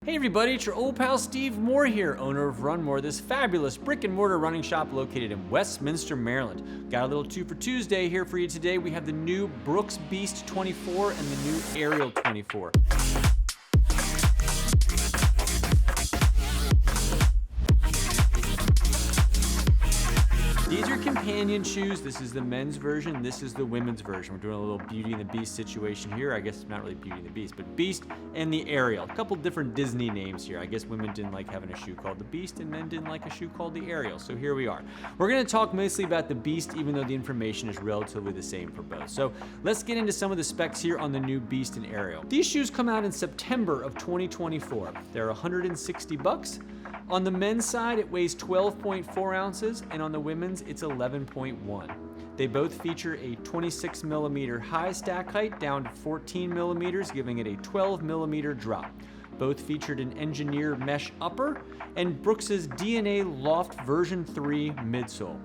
Hey everybody, it's your old pal Steve Moore here, owner of Run More, this fabulous brick and mortar running shop located in Westminster, Maryland. Got a little 2 for Tuesday here for you today. We have the new Brooks Beast 24 and the new Ariel 24. These are companion shoes. This is the men's version. This is the women's version. We're doing a little Beauty and the Beast situation here. I guess not really Beauty and the Beast, but Beast and the Ariel. A couple different Disney names here. I guess women didn't like having a shoe called the Beast and men didn't like a shoe called the Ariel. So here we are. We're going to talk mostly about the Beast, even though the information is relatively the same for both. So let's get into some of the specs here on the new Beast and Ariel. These shoes come out in September of 2024. They're $160. On the men's side, it weighs 12.4 ounces, and on the women's, it's 11.1. They both feature a 26 millimeter high stack height down to 14 millimeters, giving it a 12 millimeter drop. Both featured an engineered mesh upper and Brooks's DNA Loft version 3 midsole.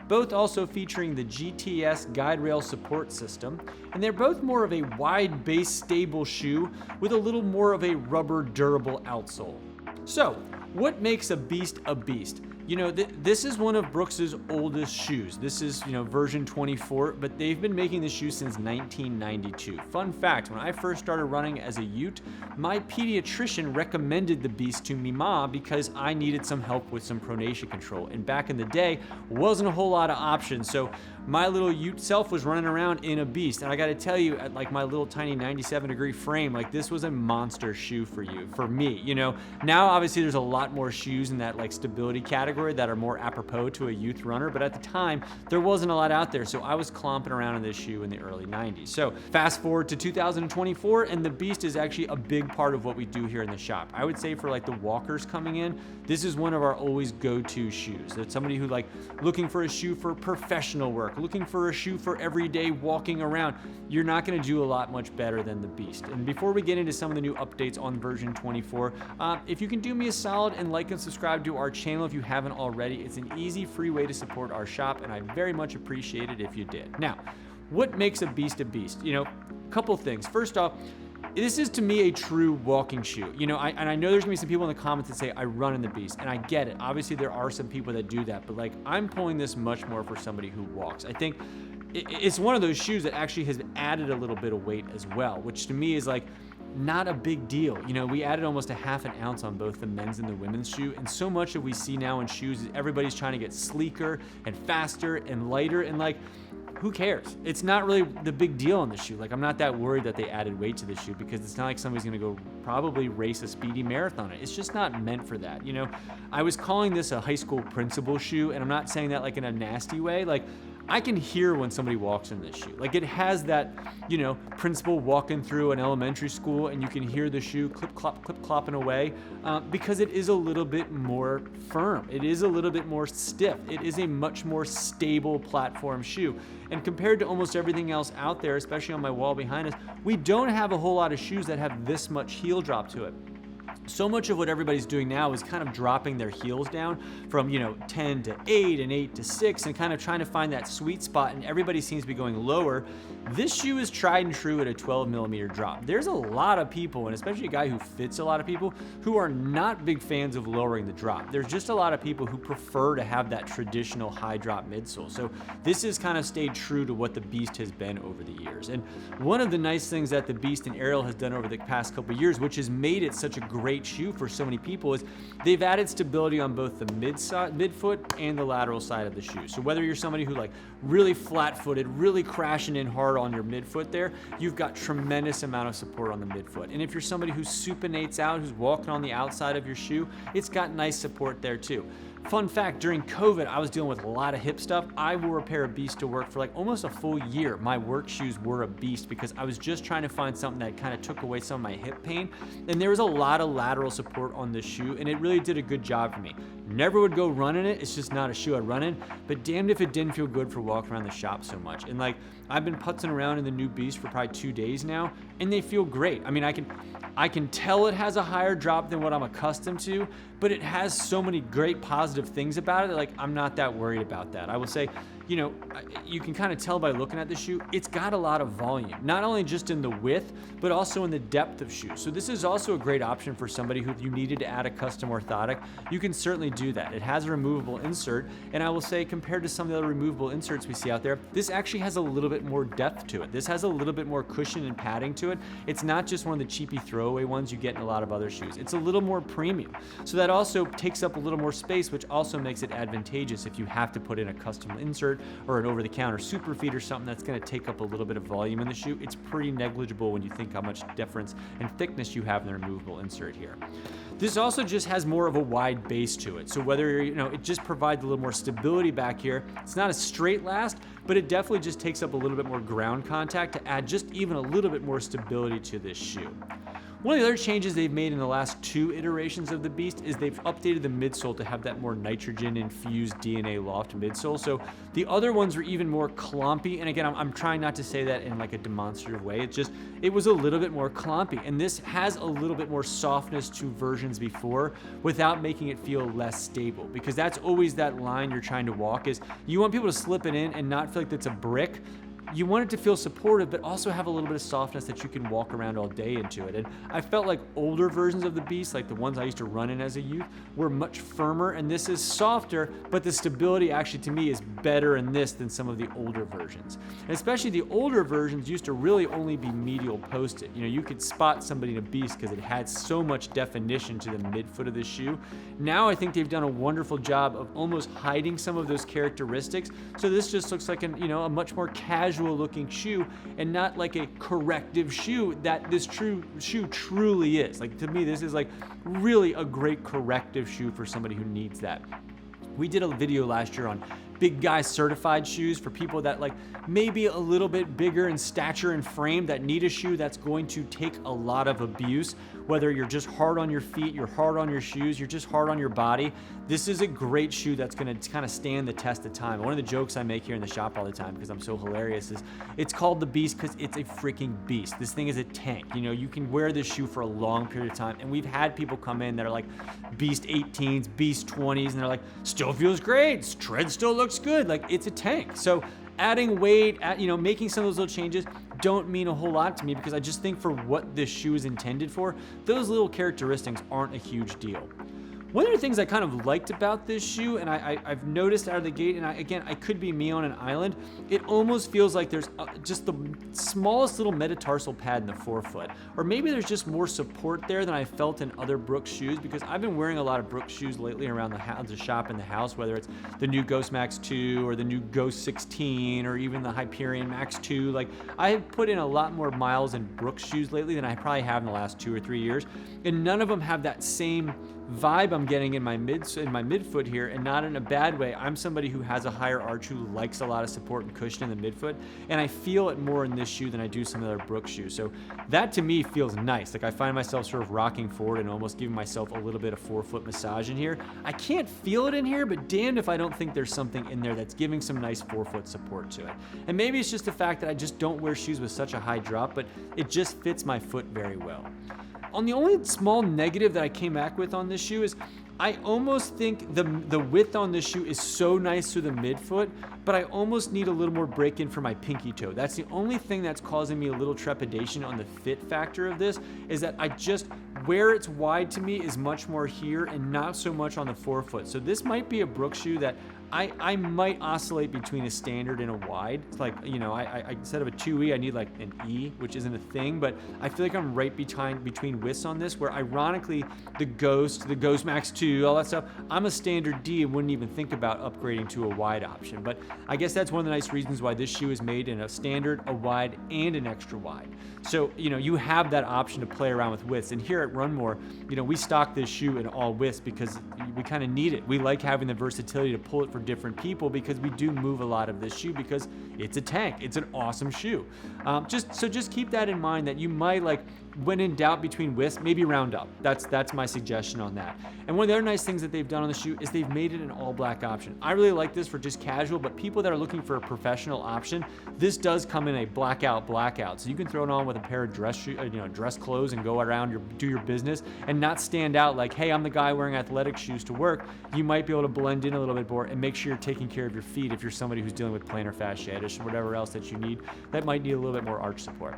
Both also featuring the GTS guide rail support system, and they're both more of a wide base stable shoe with a little more of a rubber durable outsole. So, what makes a Beast a Beast? You know, this is one of Brooks's oldest shoes. This is, version 24, but they've been making this shoe since 1992. Fun fact, when I first started running as a ute, my pediatrician recommended the Beast to me ma because I needed some help with some pronation control. And back in the day, wasn't a whole lot of options. So my little ute self was running around in a Beast. And I gotta tell you, at like my little tiny 97-degree frame, like this was a monster shoe for me. Now obviously there's a lot more shoes in that like stability category that are more apropos to a youth runner, but at the time there wasn't a lot out there, so I was clomping around in this shoe in the early 90s. So fast forward to 2024 and the Beast is actually a big part of what we do here in the shop. I would say for like the walkers coming in, this is one of our always go-to shoes. It's somebody who like looking for a shoe for professional work, looking for a shoe for everyday walking around. You're not going to do a lot much better than the Beast. And before we get into some of the new updates on version 24, if you can do me a solid and like and subscribe to our channel if you haven't already, it's an easy, free way to support our shop, and I'd very much appreciate it if you did. Now, what makes a Beast a Beast? A couple things. First off, this is to me a true walking shoe. I know there's gonna be some people in the comments that say I run in the Beast, and I get it. Obviously, there are some people that do that, but like I'm pulling this much more for somebody who walks. I think it's one of those shoes that actually has added a little bit of weight as well, which to me is like not a big deal. We added almost a half an ounce on both the men's and the women's shoe, and so much that we see now in shoes is everybody's trying to get sleeker and faster and lighter, and like, who cares? It's not really the big deal on the shoe. Like, I'm not that worried that they added weight to the shoe because it's not like somebody's gonna go probably race a speedy marathon. It's just not meant for that. I was calling this a high school principal shoe, and I'm not saying that like in a nasty way. Like, I can hear when somebody walks in this shoe. Like, it has that, principal walking through an elementary school, and you can hear the shoe clip clopping away because it is a little bit more firm. It is a little bit more stiff. It is a much more stable platform shoe. And compared to almost everything else out there, especially on my wall behind us, we don't have a whole lot of shoes that have this much heel drop to it. So much of what everybody's doing now is kind of dropping their heels down from 10 to 8 and 8 to 6 and kind of trying to find that sweet spot, and everybody seems to be going lower. This shoe is tried and true at a 12 millimeter drop. There's a lot of people, and especially a guy who fits a lot of people, who are not big fans of lowering the drop. There's just a lot of people who prefer to have that traditional high drop midsole. So this has kind of stayed true to what the Beast has been over the years. And one of the nice things that the Beast and Ariel has done over the past couple of years, which has made it such a great shoe for so many people, is they've added stability on both the midfoot and the lateral side of the shoe. So whether you're somebody who like really flat-footed, really crashing in hard on your midfoot there, you've got tremendous amount of support on the midfoot. And if you're somebody who supinates out, who's walking on the outside of your shoe, it's got nice support there too. Fun fact, during COVID, I was dealing with a lot of hip stuff. I wore a pair of Beast to work for like almost a full year. My work shoes were a Beast because I was just trying to find something that kind of took away some of my hip pain. And there was a lot of lateral support on this shoe, and it really did a good job for me. Never would go run in it. It's just not a shoe I'd run in, but damned if it didn't feel good for walking around the shop so much. And like, I've been putzing around in the new Beast for probably 2 days now, and they feel great. I mean, I can tell it has a higher drop than what I'm accustomed to, but it has so many great positive things about it that like I'm not that worried about that. I will say, you know, you can kind of tell by looking at the shoe, it's got a lot of volume, not only just in the width, but also in the depth of shoe. So this is also a great option for somebody who you needed to add a custom orthotic. You can certainly do that. It has a removable insert, and I will say compared to some of the other removable inserts we see out there, this actually has a little bit more depth to it. This has a little bit more cushion and padding to it. It's not just one of the cheapy throwaway ones you get in a lot of other shoes. It's a little more premium. So that also takes up a little more space, which also makes it advantageous if you have to put in a custom insert or an over-the-counter super feed or something that's going to take up a little bit of volume in the shoe. It's pretty negligible when you think how much difference and thickness you have in the removable insert here. This also just has more of a wide base to it. So whether, you know, it just provides a little more stability back here. It's not a straight last, but it definitely just takes up a little bit more ground contact to add just even a little bit more stability to this shoe. One of the other changes they've made in the last 2 iterations of the Beast is they've updated the midsole to have that more nitrogen-infused DNA loft midsole. So the other ones were even more clumpy. And again, I'm trying not to say that in like a demonstrative way. It was a little bit more clumpy. And this has a little bit more softness to versions before without making it feel less stable. Because that's always that line you're trying to walk, is you want people to slip it in and not feel like it's a brick. You want it to feel supportive, but also have a little bit of softness that you can walk around all day into it. And I felt like older versions of the Beast, like the ones I used to run in as a youth, were much firmer, and this is softer, but the stability actually to me is better in this than some of the older versions. And especially the older versions used to really only be medial posted. You know, you could spot somebody in a Beast because it had so much definition to the midfoot of the shoe. Now I think they've done a wonderful job of almost hiding some of those characteristics. So this just looks like a much more casual looking shoe and not like a corrective shoe that this shoe truly is. Like, to me, this is like really a great corrective shoe for somebody who needs that. We did a video last year on big guy certified shoes for people that like maybe a little bit bigger in stature and frame, that need a shoe that's going to take a lot of abuse. Whether you're just hard on your feet, you're hard on your shoes, you're just hard on your body, this is a great shoe that's going to kind of stand the test of time. One of the jokes I make here in the shop all the time because I'm so hilarious is it's called the Beast because it's a freaking beast. This thing is a tank. You know, you can wear this shoe for a long period of time, and we've had people come in that are like Beast 18s, Beast 20s, and they're like, still feels great, tread still looks good. Like, it's a tank. So adding weight, making some of those little changes don't mean a whole lot to me because I just think for what this shoe is intended for, those little characteristics aren't a huge deal. One of the things I kind of liked about this shoe, and I've noticed out of the gate, and I could be me on an island, it almost feels like there's just the smallest little metatarsal pad in the forefoot. Or maybe there's just more support there than I felt in other Brooks shoes, because I've been wearing a lot of Brooks shoes lately around the shop and the house, whether it's the new Ghost Max 2 or the new Ghost 16 or even the Hyperion Max 2. Like, I have put in a lot more miles in Brooks shoes lately than I probably have in the last 2 or 3 years, and none of them have that same vibe I'm getting in my midfoot here, and not in a bad way. I'm somebody who has a higher arch who likes a lot of support and cushion in the midfoot, and I feel it more in this shoe than I do some of the other Brooks shoes. So that to me feels nice. Like, I find myself sort of rocking forward and almost giving myself a little bit of forefoot massage in here. I can't feel it in here, but damned if I don't think there's something in there that's giving some nice forefoot support to it. And maybe it's just the fact that I just don't wear shoes with such a high drop, but it just fits my foot very well. On the only small negative that I came back with on this shoe is I almost think the width on this shoe is so nice through the midfoot, but I almost need a little more break-in for my pinky toe. That's the only thing that's causing me a little trepidation on the fit factor of this, is that where it's wide to me is much more here and not so much on the forefoot. So this might be a Brooks shoe that I might oscillate between a standard and a wide. It's like, I instead of a 2E, I need like an E, which isn't a thing, but I feel like I'm right between widths on this, where ironically, the Ghost Max 2, all that stuff, I'm a standard D and wouldn't even think about upgrading to a wide option. But I guess that's one of the nice reasons why this shoe is made in a standard, a wide, and an extra wide. So, you have that option to play around with widths. And here at Run More, we stock this shoe in all widths because we kind of need it. We like having the versatility to pull it for different people because we do move a lot of this shoe because it's a tank. It's an awesome shoe. Just keep that in mind, that you might like when in doubt between widths, maybe round up. That's my suggestion on that. And one of the other nice things that they've done on the shoe is they've made it an all black option. I really like this for just casual, but people that are looking for a professional option, this does come in a blackout. So you can throw it on with a pair of dress clothes and go around do your business and not stand out like, hey, I'm the guy wearing athletic shoes to work. You might be able to blend in a little bit more and make sure you're taking care of your feet if you're somebody who's dealing with plantar fasciitis or whatever else that you need that might need a little bit more arch support.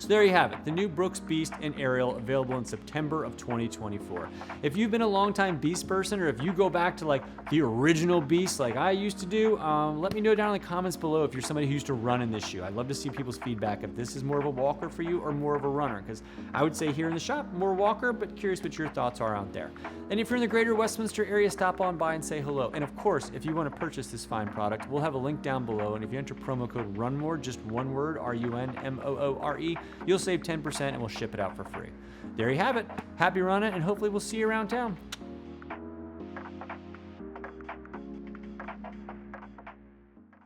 So there you have it, the new Brooks Beast and Ariel, available in September of 2024. If you've been a longtime Beast person, or if you go back to like the original Beast like I used to do, let me know down in the comments below if you're somebody who used to run in this shoe. I'd love to see people's feedback if this is more of a walker for you or more of a runner, because I would say here in the shop, more walker, but curious what your thoughts are out there. And if you're in the greater Westminster area, stop on by and say hello. And of course, if you want to purchase this fine product, we'll have a link down below, and if you enter promo code RUNMORE, just one word, RUNMOORE, you'll save 10% and we'll ship it out for free. There you have it. Happy running, and hopefully we'll see you around town.